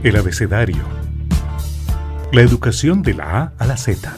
El abecedario. La educación de la A a la Z.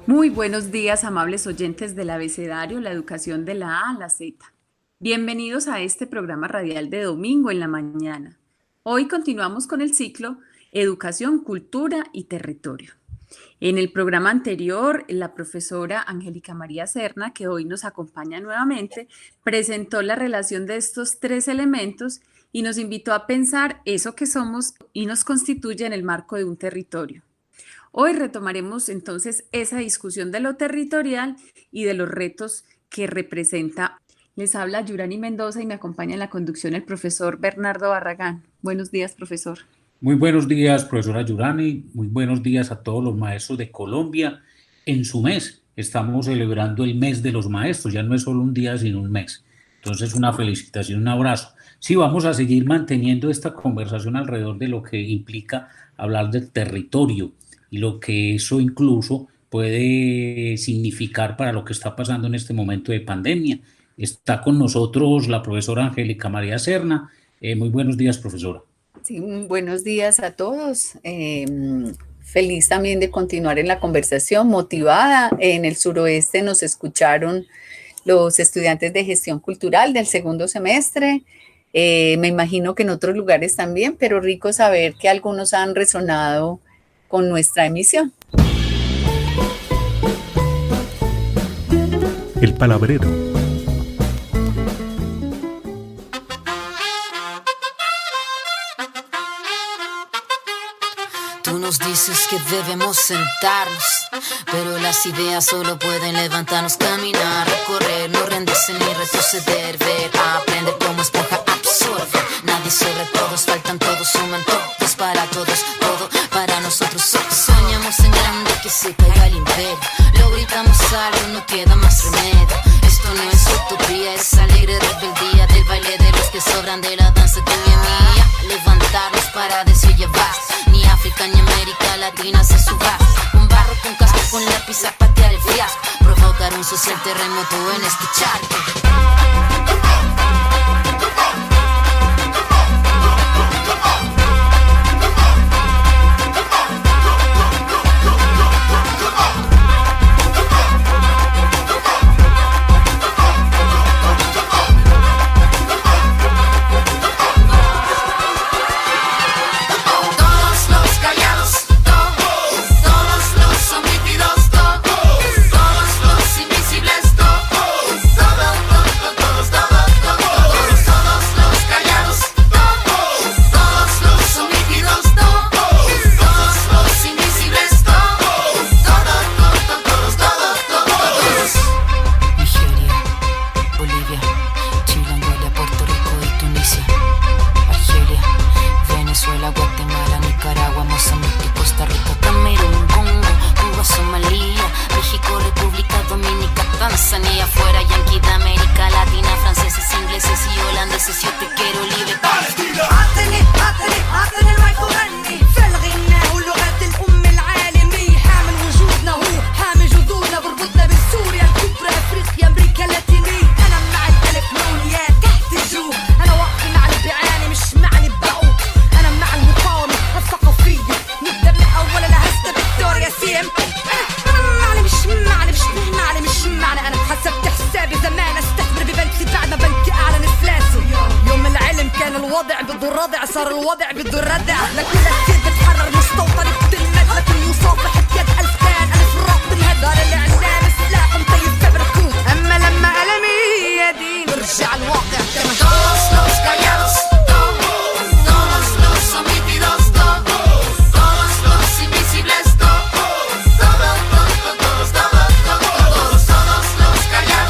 Muy buenos días, amables oyentes del abecedario, la educación de la A a la Z. Bienvenidos a este programa radial de domingo en la mañana. Hoy continuamos con el ciclo Educación, Cultura y Territorio. En el programa anterior, la profesora Angélica María Serna, que hoy nos acompaña nuevamente, presentó la relación de estos tres elementos y nos invitó a pensar eso que somos y nos constituye en el marco de un territorio. Hoy retomaremos entonces esa discusión de lo territorial y de los retos que representa. Les habla Yurani Mendoza y me acompaña en la conducción el profesor Bernardo Barragán. Buenos días, profesor. Muy buenos días, profesora Yurani. Muy buenos días a todos los maestros de Colombia. En su mes, estamos celebrando el mes de los maestros. Ya no es solo un día, sino un mes. Entonces, una felicitación, un abrazo. Sí, vamos a seguir manteniendo esta conversación alrededor de lo que implica hablar del territorio y lo que eso incluso puede significar para lo que está pasando en este momento de pandemia. Está con nosotros la profesora Angélica María Serna. Muy buenos días, profesora. Sí, buenos días a todos. Feliz también de continuar en la conversación, motivada. En el suroeste nos escucharon los estudiantes de gestión cultural del segundo semestre. Me imagino que en otros lugares también, pero rico saber que algunos han resonado con nuestra emisión. El palabrero. Tú nos dices que debemos sentarnos, pero las ideas solo pueden levantarnos, caminar, recorrer, no rendirse ni retroceder, ver, aprender como esponja, absorber. Nadie sobre todos, faltan todos, suman todos para todos, todo para nosotros. Soñamos en grande que se caiga el imperio, lo gritamos algo, no queda más remedio. Esto no es utopía, es alegre rebeldía del baile de los que sobran de la danza tuya y mía. Levantarnos para decir llevar, ni África ni América Latina se suba. Con barro, con casco, con lápiz a patear el fiasco, provocar un social terremoto en este charco. صار الوضع بده الردع لكل كثير بتحرر مستوطن بتلمد لكل مصافح بيد ألف كان ألف الراب بالهدار اللي عنا سلاح مطيب كبركوت أما لما ألمي يا دين برجع الواقع كما todos los callados todos los omitidos todos los invisibles todos los callados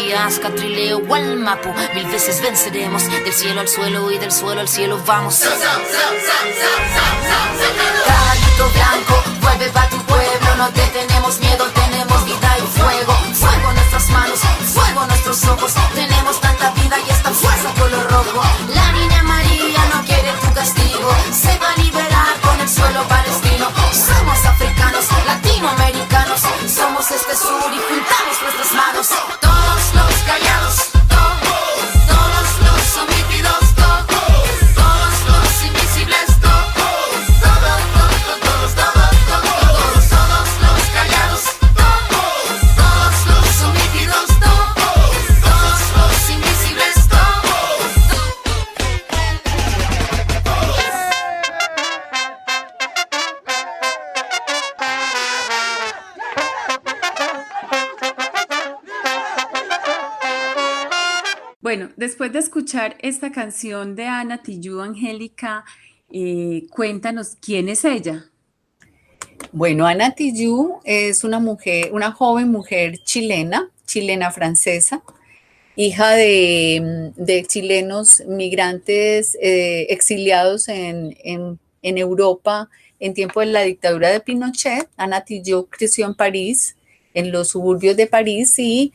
Matías, Catrileo o al Mapu. 1000 veces venceremos, del cielo al suelo y del suelo al cielo vamos. Caballito blanco, vuelve pa' tu pueblo, no te tenemos miedo, tenemos vida y fuego. Fuego en nuestras manos, fuego en nuestros ojos, tenemos tanta vida y esta fuerza color rojo. La niña María no quiere tu castigo, se va a liberar con el suelo palestino. Somos africanos, latinoamericanos, somos este sur y juntamos nuestras manos. Todos los callados, todos los sometidos, todos los invisibles, todos los callados, todos los sometidos, todos los invisibles, Bueno, después de escuchar esta canción de Ana Tijoux, Angélica, cuéntanos quién es ella. Bueno, Ana Tijoux es una joven mujer chilena francesa, hija de chilenos migrantes exiliados en Europa en tiempo de la dictadura de Pinochet. Ana Tijoux creció en París, en los suburbios de París, y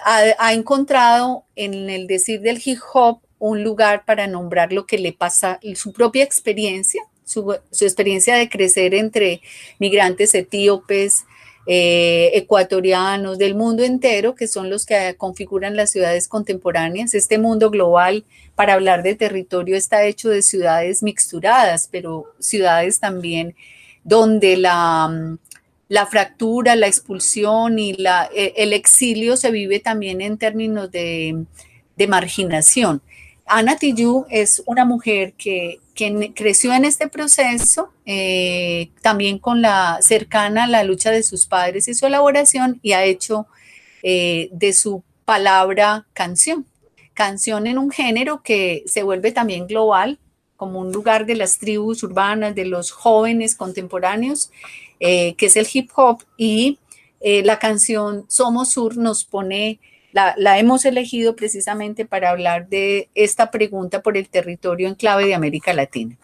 ha encontrado en el decir del hip hop un lugar para nombrar lo que le pasa, su propia experiencia, su experiencia de crecer entre migrantes etíopes, ecuatorianos, del mundo entero, que son los que configuran las ciudades contemporáneas. Este mundo global, para hablar de territorio, está hecho de ciudades mixturadas, pero ciudades también donde la fractura, la expulsión y el exilio se vive también en términos de marginación. Ana Tijoux es una mujer que creció en este proceso, también cercana a la lucha de sus padres y su elaboración, y ha hecho de su palabra canción en un género que se vuelve también global, como un lugar de las tribus urbanas, de los jóvenes contemporáneos, que es el hip hop, y la canción Somos Sur nos pone, la hemos elegido precisamente para hablar de esta pregunta por el territorio en clave de América Latina.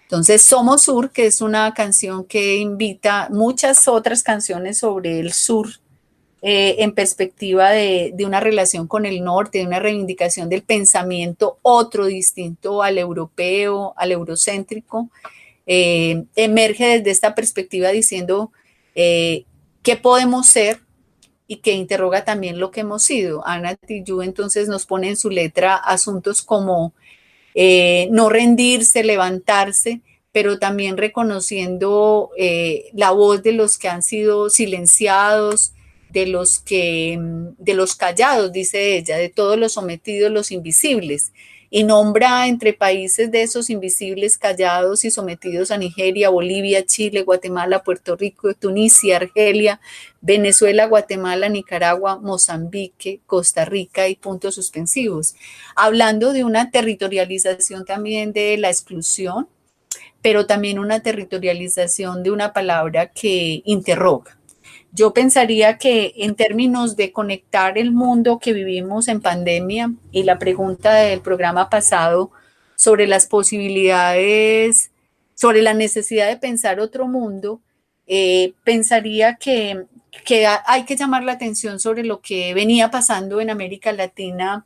Entonces, Somos Sur, que es una canción que invita muchas otras canciones sobre el sur, en perspectiva de una relación con el norte, de una reivindicación del pensamiento otro, distinto al europeo, al eurocéntrico, emerge desde esta perspectiva diciendo qué podemos ser y que interroga también lo que hemos sido. Ana Tijoux entonces nos pone en su letra asuntos como no rendirse, levantarse, pero también reconociendo la voz de los que han sido silenciados, de los callados, dice ella, de todos los sometidos, los invisibles, y nombra entre países de esos invisibles, callados y sometidos a Nigeria, Bolivia, Chile, Guatemala, Puerto Rico, Tunisia, Argelia, Venezuela, Guatemala, Nicaragua, Mozambique, Costa Rica y puntos suspensivos, hablando de una territorialización también de la exclusión, pero también una territorialización de una palabra que interroga. Yo pensaría que en términos de conectar el mundo que vivimos en pandemia y la pregunta del programa pasado sobre las posibilidades, sobre la necesidad de pensar otro mundo, pensaría que hay que llamar la atención sobre lo que venía pasando en América Latina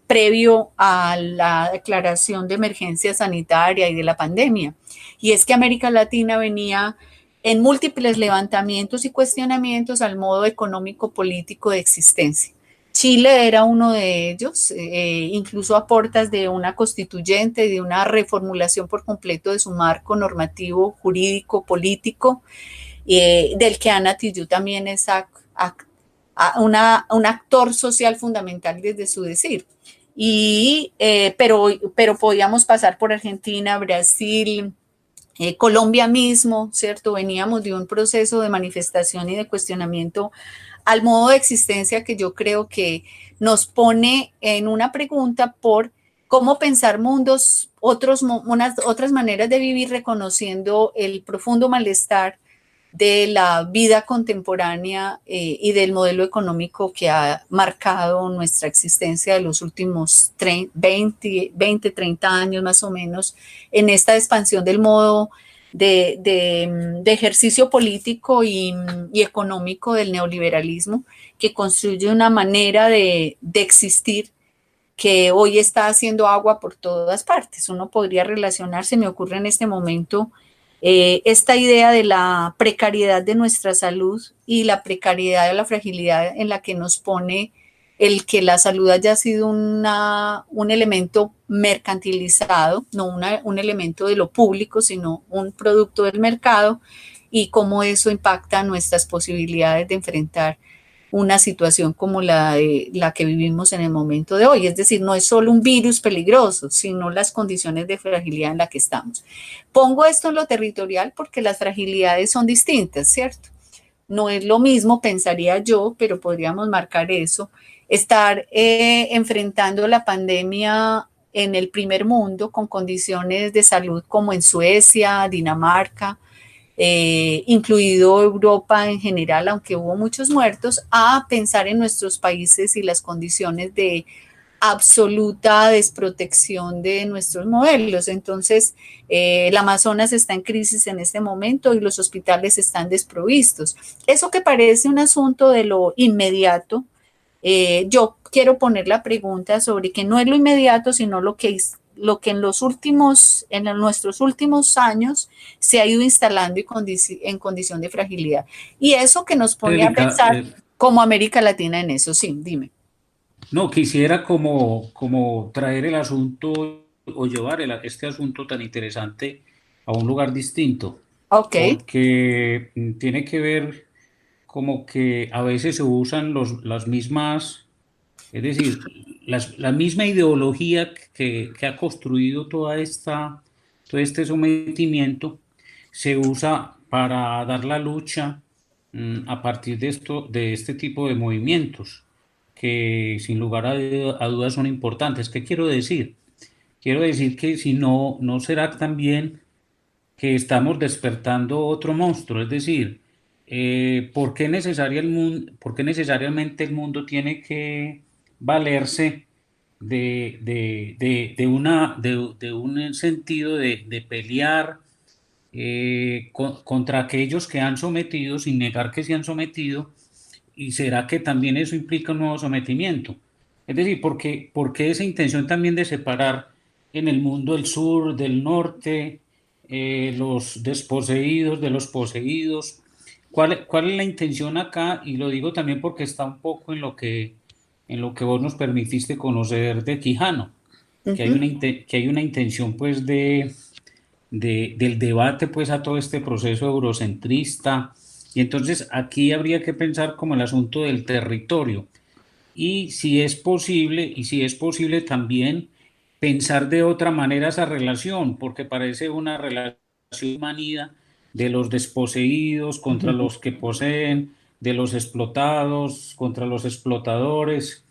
previo a la declaración de emergencia sanitaria y de la pandemia. Y es que América Latina venía en múltiples levantamientos y cuestionamientos al modo económico político de existencia. Chile era uno de ellos, incluso a portas de una constituyente y de una reformulación por completo de su marco normativo, jurídico, político, del que Ana Tijoux también es un actor social fundamental desde su decir. Pero podíamos pasar por Argentina, Brasil, Colombia mismo, ¿cierto? Veníamos de un proceso de manifestación y de cuestionamiento al modo de existencia que yo creo que nos pone en una pregunta por cómo pensar otras maneras de vivir, reconociendo el profundo malestar de la vida contemporánea y del modelo económico que ha marcado nuestra existencia de los últimos 20, 30 años más o menos, en esta expansión del modo de ejercicio político y económico del neoliberalismo, que construye una manera de existir que hoy está haciendo agua por todas partes. Uno podría relacionar, se me ocurre en este momento, esta idea de la precariedad de nuestra salud y la precariedad de la fragilidad en la que nos pone el que la salud haya sido un elemento mercantilizado, no un elemento de lo público, sino un producto del mercado, y cómo eso impacta nuestras posibilidades de enfrentar una situación como la que vivimos en el momento de hoy. Es decir, no es solo un virus peligroso, sino las condiciones de fragilidad en las que estamos. Pongo esto en lo territorial porque las fragilidades son distintas, ¿cierto? No es lo mismo, pensaría yo, pero podríamos marcar eso, estar enfrentando la pandemia en el primer mundo con condiciones de salud como en Suecia, Dinamarca, incluido Europa en general, aunque hubo muchos muertos, a pensar en nuestros países y las condiciones de absoluta desprotección de nuestros modelos. Entonces, el Amazonas está en crisis en este momento y los hospitales están desprovistos. Eso que parece un asunto de lo inmediato, yo quiero poner la pregunta sobre que no es lo inmediato, sino lo que en nuestros últimos años se ha ido instalando en condición de fragilidad. Y eso que nos pone a pensar como América Latina en eso. Sí, dime. No, quisiera como traer el asunto o llevar este asunto tan interesante a un lugar distinto. Ok. Porque tiene que ver como que a veces se usan las mismas, es decir, la misma ideología que ha construido todo este sometimiento se usa para dar la lucha a partir de este tipo de movimientos que sin lugar a dudas son importantes. ¿Qué quiero decir? Quiero decir que si no será también que estamos despertando otro monstruo, es decir, ¿por qué necesariamente el mundo tiene que valerse de un sentido de pelear contra aquellos que han sometido sin negar que se han sometido? ¿Y será que también eso implica un nuevo sometimiento? Es decir, ¿por qué esa intención también de separar en el mundo el sur del norte, los desposeídos de los poseídos? ¿Cuál es la intención acá? Y lo digo también porque está un poco en lo que vos nos permitiste conocer de Quijano, que hay una intención pues del debate pues a todo este proceso eurocentrista. Y entonces aquí habría que pensar como el asunto del territorio y si es posible también pensar de otra manera esa relación, porque parece una relación manida de los desposeídos contra los que poseen, de los explotados contra los explotadores,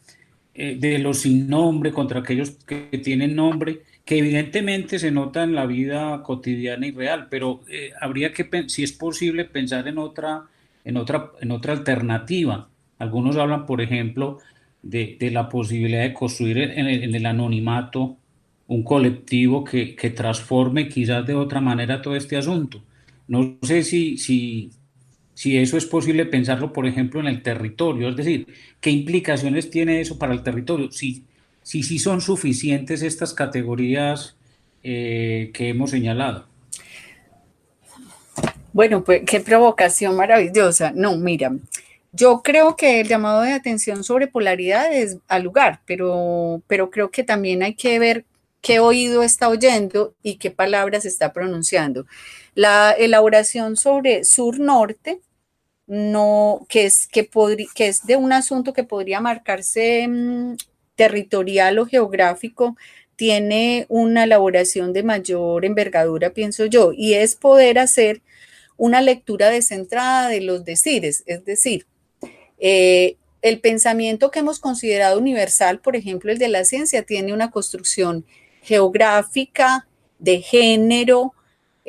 de los sin nombre contra aquellos que tienen nombre, que evidentemente se nota en la vida cotidiana y real, pero habría que, si es posible, pensar en otra alternativa. Algunos hablan, por ejemplo, de la posibilidad de construir en el anonimato un colectivo que transforme quizás de otra manera todo este asunto. No sé si eso es posible pensarlo, por ejemplo, en el territorio, es decir, ¿qué implicaciones tiene eso para el territorio? Si son suficientes estas categorías que hemos señalado. Bueno, pues qué provocación maravillosa. No, mira, yo creo que el llamado de atención sobre polaridad es al lugar, pero creo que también hay que ver qué oído está oyendo y qué palabras está pronunciando. La elaboración sobre sur-norte, no, que es de un asunto que podría marcarse territorial o geográfico, tiene una elaboración de mayor envergadura, pienso yo, y es poder hacer una lectura descentrada de los decires, es decir, el pensamiento que hemos considerado universal, por ejemplo, el de la ciencia, tiene una construcción geográfica, de género,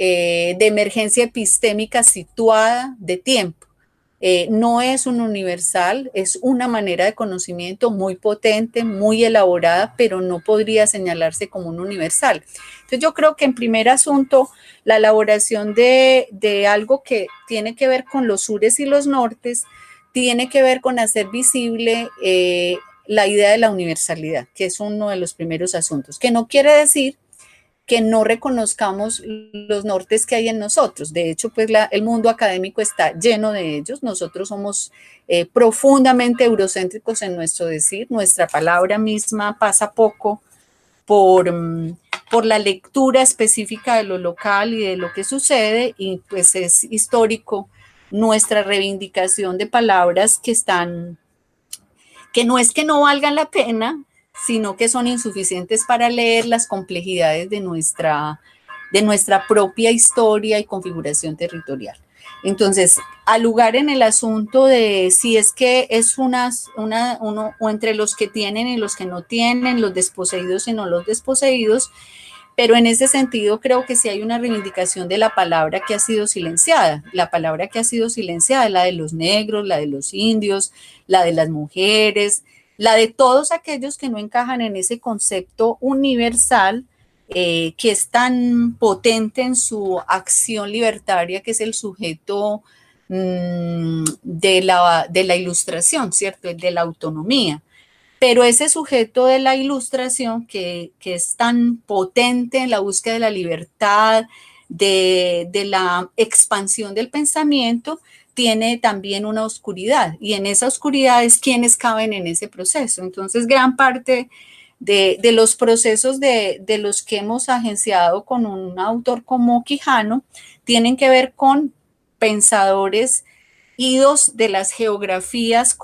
de emergencia epistémica situada de tiempo. No es un universal, es una manera de conocimiento muy potente, muy elaborada, pero no podría señalarse como un universal. Entonces yo creo que en primer asunto, la elaboración de algo que tiene que ver con los sures y los nortes, tiene que ver con hacer visible la idea de la universalidad, que es uno de los primeros asuntos, que no quiere decir que no reconozcamos los nortes que hay en nosotros. De hecho, pues el mundo académico está lleno de ellos. Nosotros somos profundamente eurocéntricos en nuestro decir. Nuestra palabra misma pasa poco por la lectura específica de lo local y de lo que sucede, y pues es histórico nuestra reivindicación de palabras que no es que no valgan la pena, sino que son insuficientes para leer las complejidades de nuestra propia historia y configuración territorial. Entonces, al lugar en el asunto de si es que es uno o entre los que tienen y los que no tienen, los desposeídos y no los desposeídos, pero en ese sentido creo que sí hay una reivindicación de la palabra que ha sido silenciada. La palabra que ha sido silenciada es la de los negros, la de los indios, la de las mujeres, la de todos aquellos que no encajan en ese concepto universal que es tan potente en su acción libertaria, que es el sujeto de la ilustración, ¿cierto? El de la autonomía. Pero ese sujeto de la ilustración que es tan potente en la búsqueda de la libertad, de la expansión del pensamiento, tiene también una oscuridad, y en esa oscuridad es quienes caben en ese proceso. Entonces, gran parte de los procesos de los que hemos agenciado con un autor como Quijano tienen que ver con pensadores idos de las geografías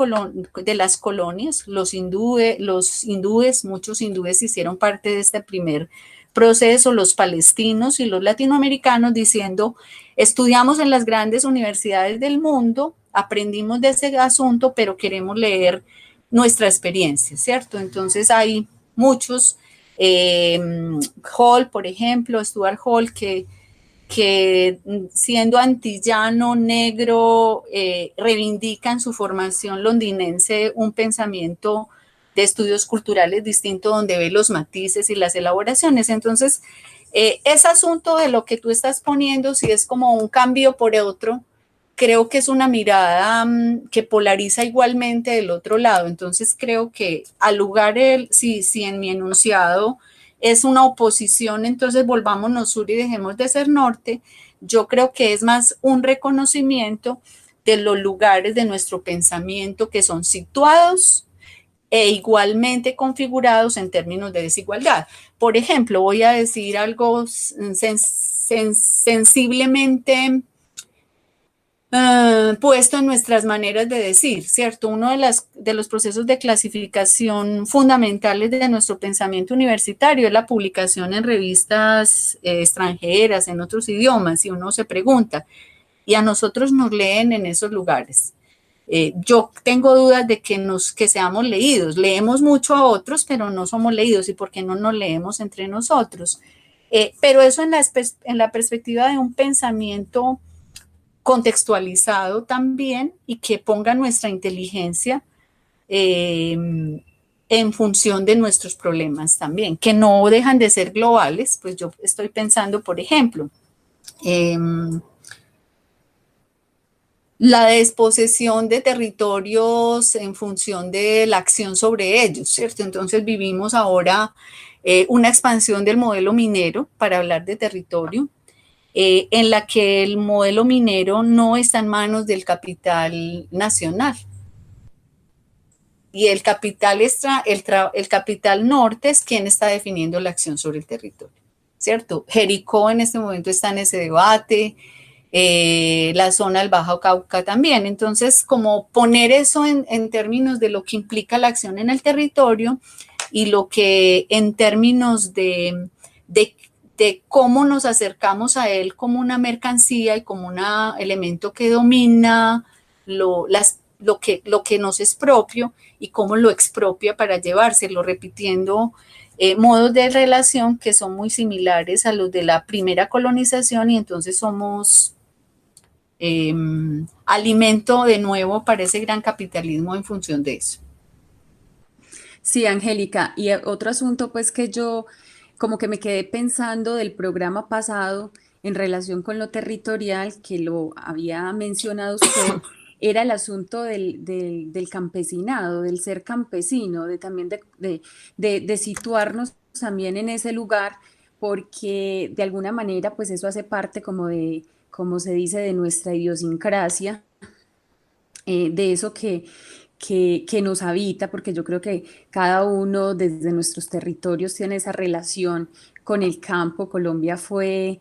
de las colonias. Los hindúes, muchos hindúes hicieron parte de este primer proceso, los palestinos y los latinoamericanos, diciendo: estudiamos en las grandes universidades del mundo, aprendimos de ese asunto, pero queremos leer nuestra experiencia, ¿cierto? Entonces hay muchos, Hall, por ejemplo, Stuart Hall, que siendo antillano, negro, reivindica en su formación londinense un pensamiento de estudios culturales distinto, donde ve los matices y las elaboraciones. Entonces, ese asunto de lo que tú estás poniendo, si es como un cambio por otro, creo que es una mirada que polariza igualmente del otro lado. Entonces, creo que al lugar, si en mi enunciado es una oposición, entonces volvámonos sur y dejemos de ser norte, yo creo que es más un reconocimiento de los lugares de nuestro pensamiento que son situados e igualmente configurados en términos de desigualdad. Por ejemplo, voy a decir algo sensiblemente puesto en nuestras maneras de decir, ¿cierto? Uno de los procesos de clasificación fundamentales de nuestro pensamiento universitario es la publicación en revistas extranjeras, en otros idiomas, y uno se pregunta, ¿y a nosotros nos leen en esos lugares? Yo tengo dudas de que seamos leídos. Leemos mucho a otros, pero no somos leídos. ¿Y por qué no nos leemos entre nosotros? Pero eso en la perspectiva de un pensamiento contextualizado también, y que ponga nuestra inteligencia en función de nuestros problemas también, que no dejan de ser globales. Pues yo estoy pensando, por ejemplo, la desposesión de territorios en función de la acción sobre ellos, ¿cierto? Entonces vivimos ahora una expansión del modelo minero, para hablar de territorio, en la que el modelo minero no está en manos del capital nacional. Y el capital norte es quien está definiendo la acción sobre el territorio, ¿cierto? Jericó en este momento está en ese debate, la zona del Bajo Cauca también. Entonces, como poner eso en términos de lo que implica la acción en el territorio, y lo que en términos de cómo nos acercamos a él como una mercancía y como un elemento que domina lo que nos es propio y cómo lo expropia para llevárselo, repitiendo modos de relación que son muy similares a los de la primera colonización, y entonces somos alimento de nuevo para ese gran capitalismo en función de eso. Sí, Angélica, y otro asunto pues que yo como que me quedé pensando del programa pasado en relación con lo territorial, que lo había mencionado usted, era el asunto del campesinado, del ser campesino, de también de situarnos también en ese lugar, porque de alguna manera pues eso hace parte como de, como se dice, de nuestra idiosincrasia, de eso que nos habita, porque yo creo que cada uno desde nuestros territorios tiene esa relación con el campo. Colombia fue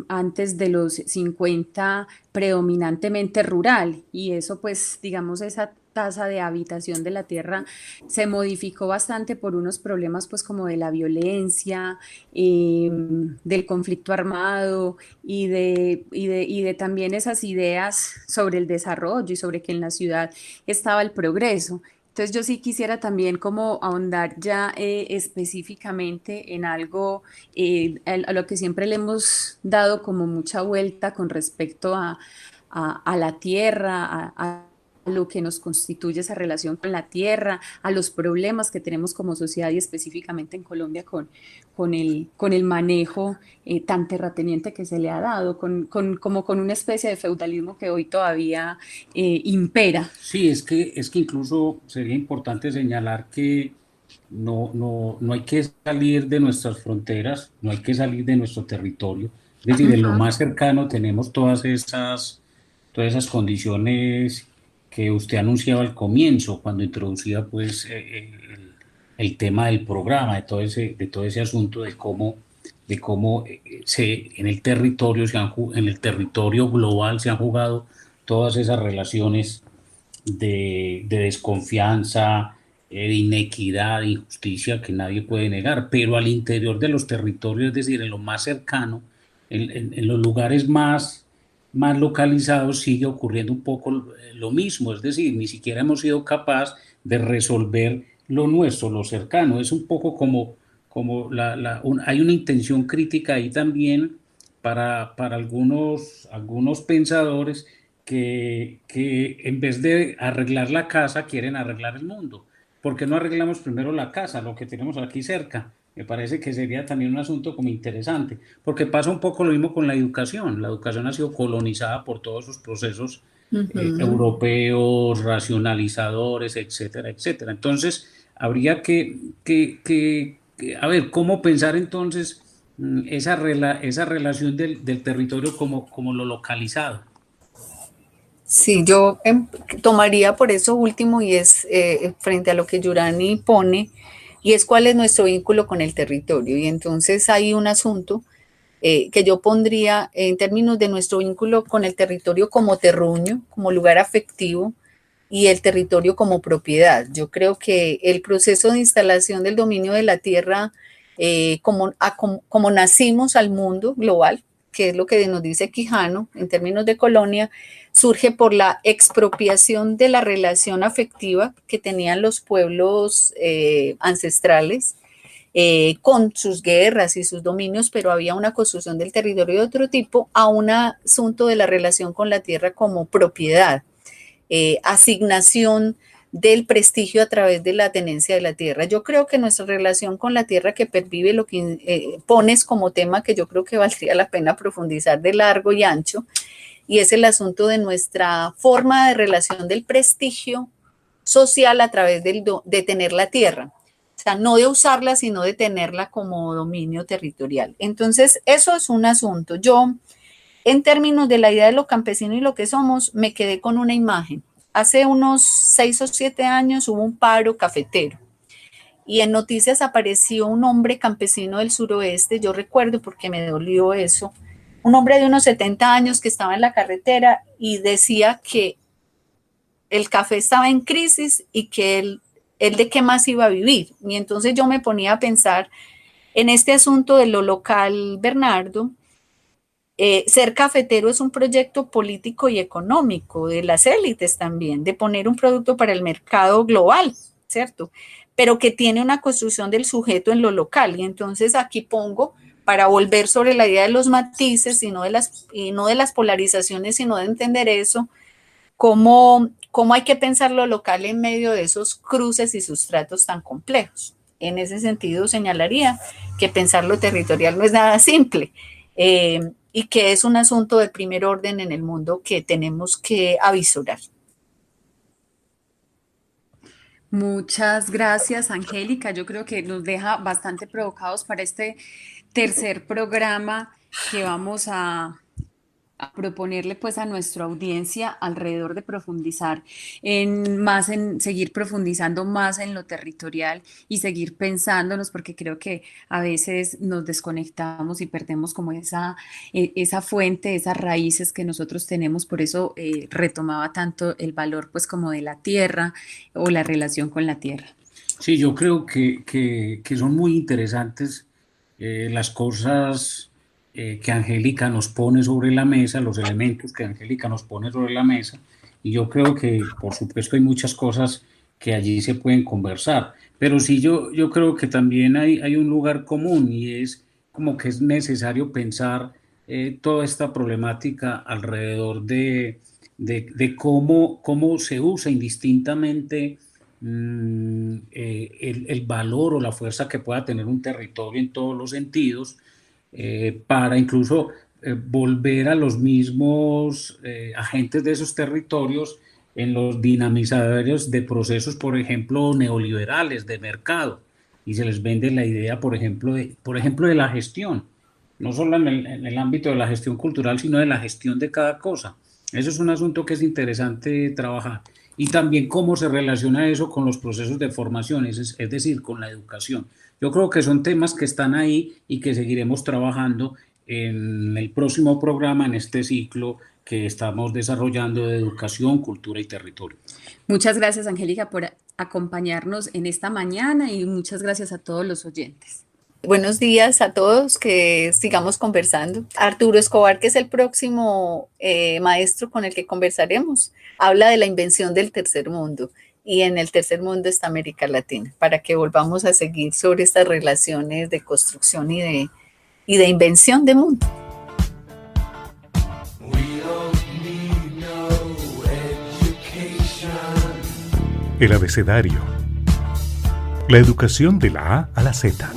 antes de los 50 predominantemente rural, y eso pues digamos esa tasa de habitación de la tierra se modificó bastante por unos problemas pues como de la violencia, del conflicto armado y de también esas ideas sobre el desarrollo y sobre que en la ciudad estaba el progreso. Entonces yo sí quisiera también como ahondar ya específicamente en algo a lo que siempre le hemos dado como mucha vuelta con respecto a la tierra, a lo que nos constituye esa relación con la tierra, a los problemas que tenemos como sociedad y específicamente en Colombia con el manejo tan terrateniente que se le ha dado, como con una especie de feudalismo que hoy todavía impera. Sí, es que incluso sería importante señalar que no hay que salir de nuestras fronteras, no hay que salir de nuestro territorio. Es decir, en lo más cercano tenemos todas esas condiciones que usted anunciaba al comienzo, cuando introducía pues el tema del programa, de todo ese asunto de cómo en el territorio en el territorio global se han jugado todas esas relaciones de desconfianza, de inequidad, de injusticia que nadie puede negar, pero al interior de los territorios, es decir, en lo más cercano, en los lugares más localizados, sigue ocurriendo un poco lo mismo, es decir, ni siquiera hemos sido capaces de resolver lo nuestro, lo cercano. Es un poco como hay una intención crítica ahí también para algunos pensadores que en vez de arreglar la casa quieren arreglar el mundo. ¿Por qué no arreglamos primero la casa, lo que tenemos aquí cerca? Me parece que sería también un asunto como interesante, porque pasa un poco lo mismo con la educación. La educación ha sido colonizada por todos esos procesos europeos, racionalizadores, etcétera, etcétera. Entonces, habría a ver, cómo pensar entonces esa relación del territorio como lo localizado. Sí, yo tomaría por eso último, y es frente a lo que Yurani pone, y es cuál es nuestro vínculo con el territorio. Y entonces hay un asunto que yo pondría en términos de nuestro vínculo con el territorio como terruño, como lugar afectivo, y el territorio como propiedad. Yo creo que el proceso de instalación del dominio de la tierra, como nacimos al mundo global, que es lo que nos dice Quijano en términos de colonia, surge por la expropiación de la relación afectiva que tenían los pueblos ancestrales con sus guerras y sus dominios, pero había una construcción del territorio de otro tipo, a un asunto de la relación con la tierra como propiedad, asignación del prestigio a través de la tenencia de la tierra. Yo creo que nuestra relación con la tierra que pervive, lo que pones como tema que yo creo que valdría la pena profundizar de largo y ancho, y es el asunto de nuestra forma de relación del prestigio social a través de tener la tierra. O sea, no de usarla, sino de tenerla como dominio territorial. Entonces, eso es un asunto. Yo, en términos de la idea de lo campesino y lo que somos, me quedé con una imagen. Hace unos 6 o 7 años hubo un paro cafetero y en noticias apareció un hombre campesino del suroeste, yo recuerdo porque me dolió eso, un hombre de unos 70 años que estaba en la carretera y decía que el café estaba en crisis y que él de qué más iba a vivir. Y entonces yo me ponía a pensar en este asunto de lo local, Bernardo, Ser cafetero es un proyecto político y económico de las élites también, de poner un producto para el mercado global, ¿cierto? Pero que tiene una construcción del sujeto en lo local. Y entonces aquí pongo, para volver sobre la idea de los matices y no de las polarizaciones, sino de entender eso, cómo hay que pensar lo local en medio de esos cruces y sustratos tan complejos. En ese sentido, señalaría que pensar lo territorial no es nada simple, y que es un asunto de primer orden en el mundo que tenemos que avisorar. Muchas gracias, Angélica. Yo creo que nos deja bastante provocados para este tercer programa que vamos a proponerle pues a nuestra audiencia alrededor de profundizar en seguir profundizando más en lo territorial y seguir pensándonos, porque creo que a veces nos desconectamos y perdemos como esa fuente, esas raíces que nosotros tenemos. Por eso retomaba tanto el valor pues como de la tierra o la relación con la tierra. Sí, yo creo que son muy interesantes las cosas que Angélica nos pone sobre la mesa, los elementos que Angélica nos pone sobre la mesa, y yo creo que, por supuesto, hay muchas cosas que allí se pueden conversar, pero sí yo creo que también hay un lugar común, y es como que es necesario pensar toda esta problemática alrededor de cómo se usa indistintamente el valor o la fuerza que pueda tener un territorio en todos los sentidos, para incluso volver a los mismos agentes de esos territorios en los dinamizadores de procesos, por ejemplo, neoliberales de mercado, y se les vende la idea, por ejemplo, de la gestión, no solo en el ámbito de la gestión cultural, sino de la gestión de cada cosa. Eso es un asunto que es interesante trabajar. Y también cómo se relaciona eso con los procesos de formación, es decir, con la educación. Yo creo que son temas que están ahí y que seguiremos trabajando en el próximo programa, en este ciclo que estamos desarrollando de educación, cultura y territorio. Muchas gracias, Angélica, por acompañarnos en esta mañana, y muchas gracias a todos los oyentes. Buenos días a todos, que sigamos conversando. Arturo Escobar, que es el próximo maestro con el que conversaremos, habla de la invención del tercer mundo, y en el tercer mundo está América Latina, para que volvamos a seguir sobre estas relaciones de construcción y de invención de mundo. El abecedario. La educación de la A a la Z.